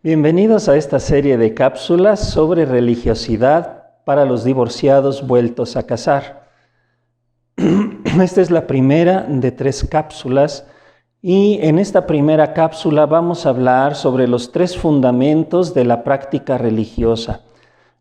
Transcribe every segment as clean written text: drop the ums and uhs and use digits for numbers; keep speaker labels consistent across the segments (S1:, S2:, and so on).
S1: Bienvenidos a esta serie de cápsulas sobre religiosidad para los divorciados vueltos a casar. Esta es la primera de 3 cápsulas y en esta primera cápsula vamos a hablar sobre los 3 fundamentos de la práctica religiosa.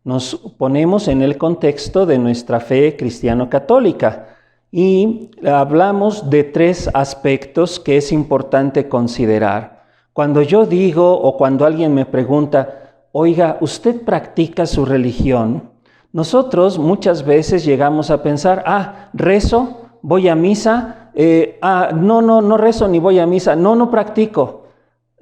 S1: Nos ponemos en el contexto de nuestra fe cristiano-católica y hablamos de 3 aspectos que es importante considerar. Cuando yo digo o cuando alguien me pregunta, oiga, ¿usted practica su religión? Nosotros muchas veces llegamos a pensar, rezo, voy a misa, no rezo ni voy a misa, no practico.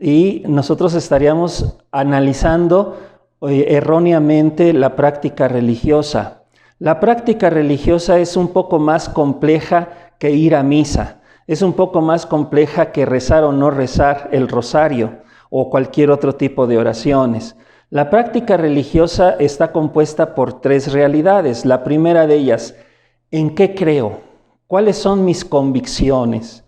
S1: Y nosotros estaríamos analizando erróneamente la práctica religiosa. La práctica religiosa es un poco más compleja que ir a misa. Es un poco más compleja que rezar o no rezar el rosario o cualquier otro tipo de oraciones. La práctica religiosa está compuesta por 3 realidades. La primera de ellas, ¿en qué creo? ¿Cuáles son mis convicciones?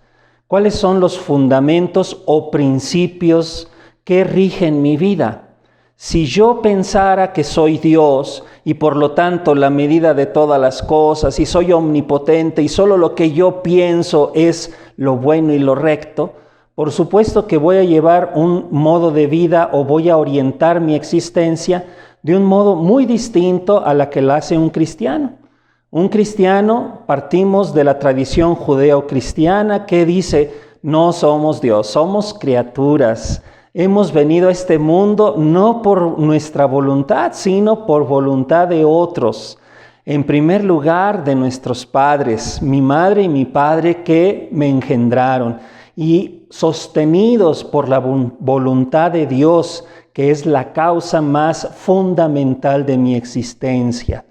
S1: ¿Cuáles son los fundamentos o principios que rigen mi vida? Si yo pensara que soy Dios y por lo tanto la medida de todas las cosas y soy omnipotente y solo lo que yo pienso es lo bueno y lo recto, por supuesto que voy a llevar un modo de vida o voy a orientar mi existencia de un modo muy distinto a la que la hace un cristiano. Un cristiano, partimos de la tradición judeo-cristiana que dice, no somos Dios, somos criaturas. Hemos venido a este mundo no por nuestra voluntad, sino por voluntad de otros. En primer lugar, de nuestros padres, mi madre y mi padre que me engendraron. Y sostenidos por la voluntad de Dios, que es la causa más fundamental de mi existencia.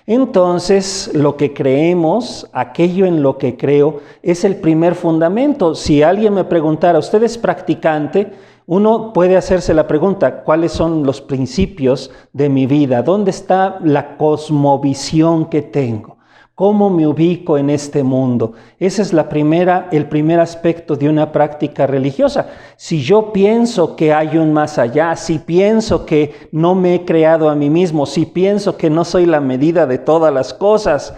S1: Entonces, lo que creemos, aquello en lo que creo, es el primer fundamento. Si alguien me preguntara, ¿usted es practicante? Uno puede hacerse la pregunta, ¿cuáles son los principios de mi vida? ¿Dónde está la cosmovisión que tengo? ¿Cómo me ubico en este mundo? Ese es el primer aspecto de una práctica religiosa. Si yo pienso que hay un más allá, si pienso que no me he creado a mí mismo, si pienso que no soy la medida de todas las cosas,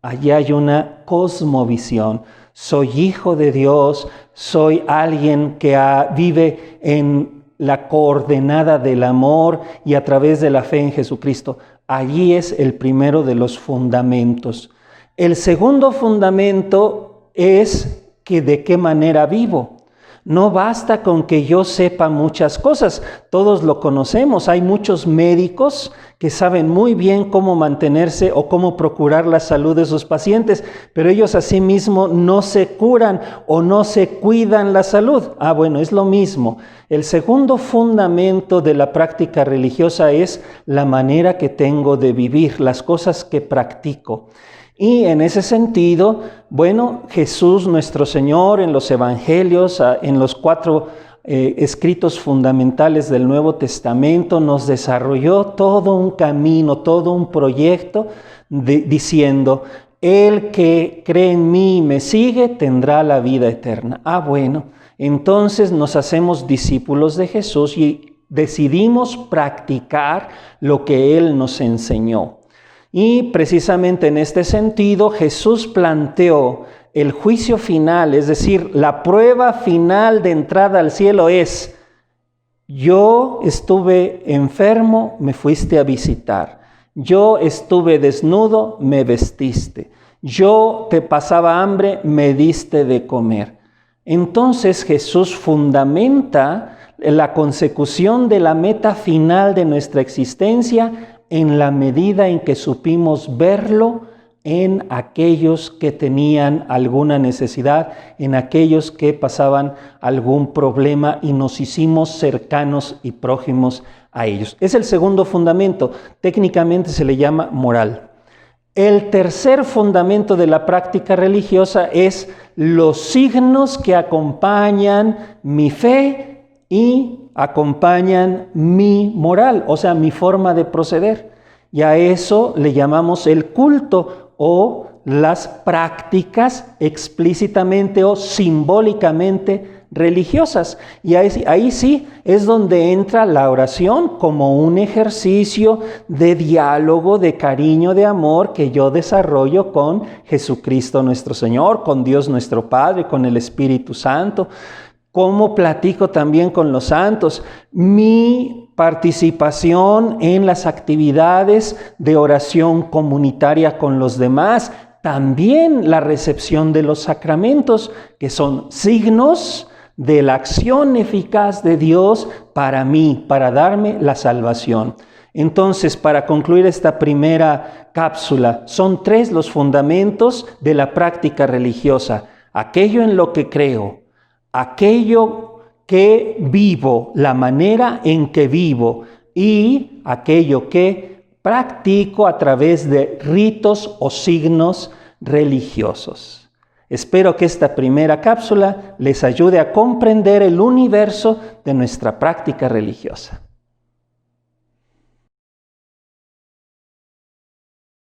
S1: allí hay una cosmovisión. Soy hijo de Dios, soy alguien que vive en la coordenada del amor y a través de la fe en Jesucristo. Allí es el primero de los fundamentos. El segundo fundamento es que de qué manera vivo. No basta con que yo sepa muchas cosas, todos lo conocemos. Hay muchos médicos que saben muy bien cómo mantenerse o cómo procurar la salud de sus pacientes, pero ellos asimismo no se curan o no se cuidan la salud. Bueno, es lo mismo. El segundo fundamento de la práctica religiosa es la manera que tengo de vivir, las cosas que practico. Y en ese sentido, Jesús nuestro Señor en los evangelios, en los 4 escritos fundamentales del Nuevo Testamento, nos desarrolló todo un camino, todo un proyecto diciendo, el que cree en mí y me sigue tendrá la vida eterna. Entonces nos hacemos discípulos de Jesús y decidimos practicar lo que Él nos enseñó. Y precisamente en este sentido Jesús planteó el juicio final, es decir, la prueba final de entrada al cielo es, yo estuve enfermo, me fuiste a visitar, yo estuve desnudo, me vestiste, yo te pasaba hambre, me diste de comer. Entonces Jesús fundamenta la consecución de la meta final de nuestra existencia en la medida en que supimos verlo en aquellos que tenían alguna necesidad, en aquellos que pasaban algún problema y nos hicimos cercanos y prójimos a ellos. Es el segundo fundamento, técnicamente se le llama moral. El tercer fundamento de la práctica religiosa es los signos que acompañan mi fe y acompañan mi moral, o sea, mi forma de proceder. Y a eso le llamamos el culto o las prácticas explícitamente o simbólicamente religiosas. Y ahí sí es donde entra la oración como un ejercicio de diálogo, de cariño, de amor que yo desarrollo con Jesucristo nuestro Señor, con Dios nuestro Padre, con el Espíritu Santo. Cómo platico también con los santos. Mi participación en las actividades de oración comunitaria con los demás. También la recepción de los sacramentos, que son signos de la acción eficaz de Dios para mí, para darme la salvación. Entonces, para concluir esta primera cápsula, son 3 los fundamentos de la práctica religiosa. Aquello en lo que creo, aquello que vivo, la manera en que vivo y aquello que practico a través de ritos o signos religiosos. Espero que esta primera cápsula les ayude a comprender el universo de nuestra práctica religiosa.